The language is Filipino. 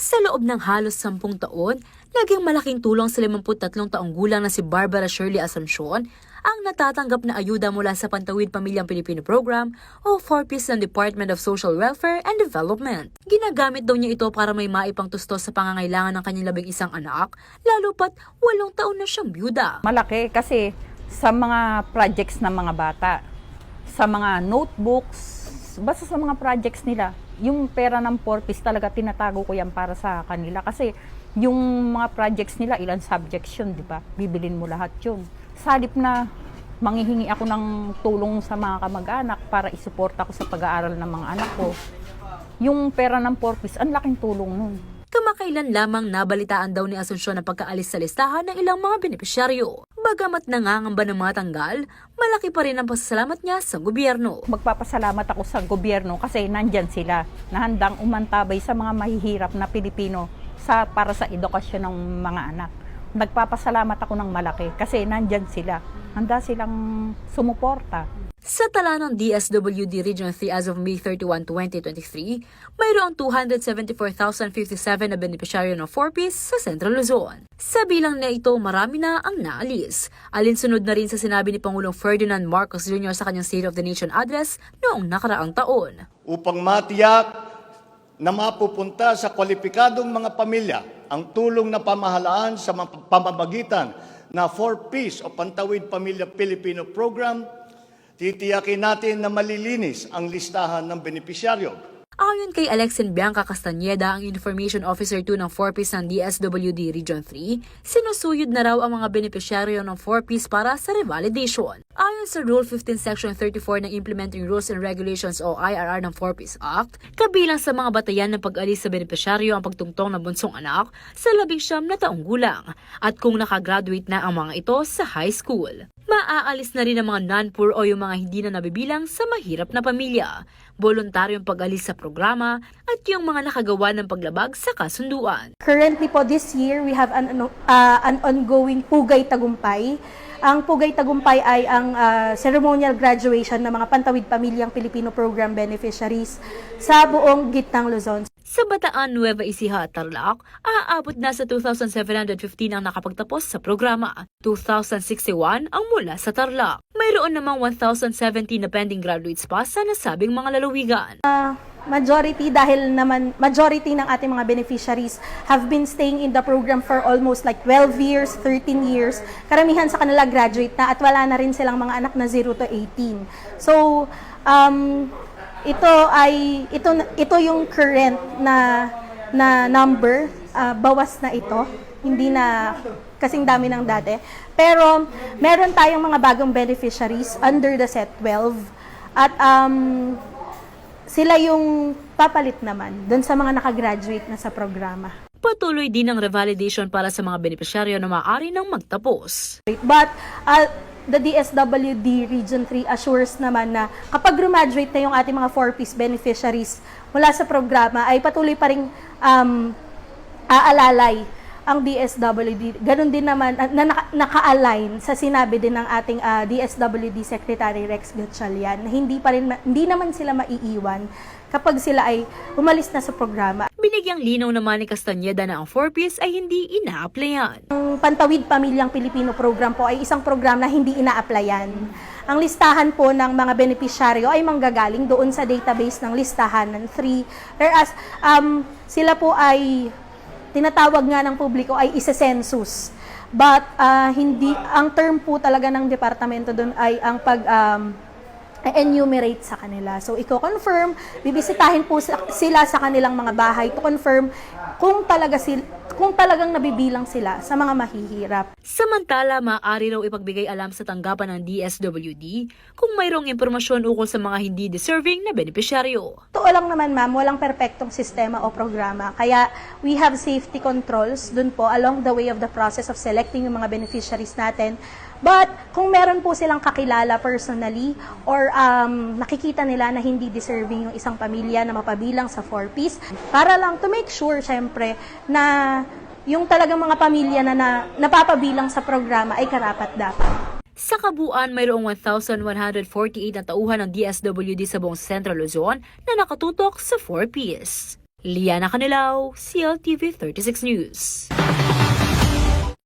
Sa loob ng halos 10 taon, naging malaking tulong sa 53 taong gulang na si Barbara Shirley Asuncion ang natatanggap na ayuda mula sa Pantawid Pamilyang Pilipino Program o 4Ps ng Department of Social Welfare and Development. Ginagamit daw niya ito para may maipangtustos sa pangangailangan ng kanyang 11 anak, lalo pat 8 taon na siyang byuda. Malaki kasi sa mga projects ng mga bata, sa mga notebooks, basta sa mga projects nila, yung pera ng 4Ps talaga tinatago ko yan para sa kanila. Kasi yung mga projects nila, ilang subjects yun, di ba? Bibilin mo lahat yun. Sa halip na manghihingi ako ng tulong sa mga kamag-anak para isuporta ko sa pag-aaral ng mga anak ko, yung pera ng 4Ps, ang laking tulong nun. Kamakailan lamang nabalitaan daw ni Asuncion ang pagkaalis sa listahan ng ilang mga benepisyaryo. Bagamat nangangamba ng matanggal, malaki pa rin ang pasasalamat niya sa gobyerno. Magpapasalamat ako sa gobyerno kasi nandyan sila na handang umantabay sa mga mahihirap na Pilipino para sa edukasyon ng mga anak. Nagpapasalamat ako ng malaki kasi nandyan sila. Handa silang sumuporta. Sa tala ng DSWD Region 3 as of May 31, 2023, mayroong 274,057 na benepisyaryo ng 4Ps sa Central Luzon. Sa bilang na ito, marami na ang naalis. Alinsunod na rin sa sinabi ni Pangulong Ferdinand Marcos Jr. sa kanyang State of the Nation address noong nakaraang taon. Upang matiyak na mapupunta sa kwalipikadong mga pamilya ang tulong na pamahalaan sa pamamagitan na 4Ps o Pantawid Pamilya Pilipino Program, titiyakin natin na malilinis ang listahan ng benepisyaryo. Ayon kay Alexin Bianca Castañeda, ang Information Officer 2 ng 4Ps ng DSWD Region 3, sinusuyod na raw ang mga benepisyaryo ng 4Ps para sa revalidation. Ayon sa Rule 15 Section 34 ng Implementing Rules and Regulations o IRR ng 4Ps Act, kabilang sa mga batayan ng pag-alis sa benepisyaryo ang pagtungtong ng bunsong anak sa 19 na taong gulang at kung nakagraduate na ang mga ito sa high school. Maaalis na rin ang mga non-poor o yung mga hindi na nabibilang sa mahirap na pamilya, voluntaryong pag-alis sa programa, at yung mga nakagawa ng paglabag sa kasunduan. Currently po this year, we have an ongoing Pugay Tagumpay. Ang Pugay Tagumpay ay ang ceremonial graduation ng mga Pantawid Pamilyang Pilipino Program beneficiaries sa buong gitnang Luzon. Sa Bataan, Nueva Ecija at Tarlac, aabot na sa 2,715 ang nakapagtapos sa programa. 2,061 ang mula sa Tarlac. Mayroon namang 1,017 na pending graduates pa sa nasabing mga lalawigan. Majority ng ating mga beneficiaries have been staying in the program for almost like 12 years, 13 years. Karamihan sa kanila graduate na at wala na rin silang mga anak na 0 to 18. So, ito yung current na number, bawas na ito, hindi na kasing dami ng dati. Pero meron tayong mga bagong beneficiaries under the Set 12 at sila yung papalit naman doon sa mga nakagraduate na sa programa. Patuloy din ang revalidation para sa mga benepisyaryo na maaari nang magtapos. But the DSWD Region 3 assures naman na kapag graduate na yung ating mga 4Ps beneficiaries mula sa programa ay patuloy pa rin aalalay ang DSWD. Ganon din naman na naka-align sa sinabi din ng ating DSWD Secretary Rex Gatchalian na hindi naman sila maiiwan kapag sila ay umalis na sa programa. Binigyang linaw naman ni Castañeda na ang 4Ps ay hindi ina-applyan. Ang Pantawid Pamilyang Pilipino Program po ay isang program na hindi ina-applyan. Ang listahan po ng mga benepisyaryo ay manggagaling doon sa database ng listahan ng 3. Whereas sila po ay tinatawag nga ng publiko ay isa-census. But ang term po talaga ng departamento doon ay ang enumerate sa kanila. So, i-confirm, bibisitahin po sila sa kanilang mga bahay to confirm kung talagang nabibilang sila sa mga mahihirap. Samantala, maaari raw ipagbigay alam sa tanggapan ng DSWD kung mayroong impormasyon ukol sa mga hindi deserving na benepisyaryo. Totoo lang naman ma'am, walang perpektong sistema o programa. Kaya we have safety controls dun po along the way of the process of selecting yung mga beneficiaries natin. But kung meron po silang kakilala personally or nakikita nila na hindi deserving yung isang pamilya na mapabilang sa 4Ps, para lang to make sure syempre na yung talagang mga pamilya na napapabilang sa programa ay karapat-dapat. Sa kabuuan, mayroong 1,148 na tauhan ng DSWD sa buong Central Luzon na nakatutok sa 4Ps. Liana Canilao, CLTV 36 News.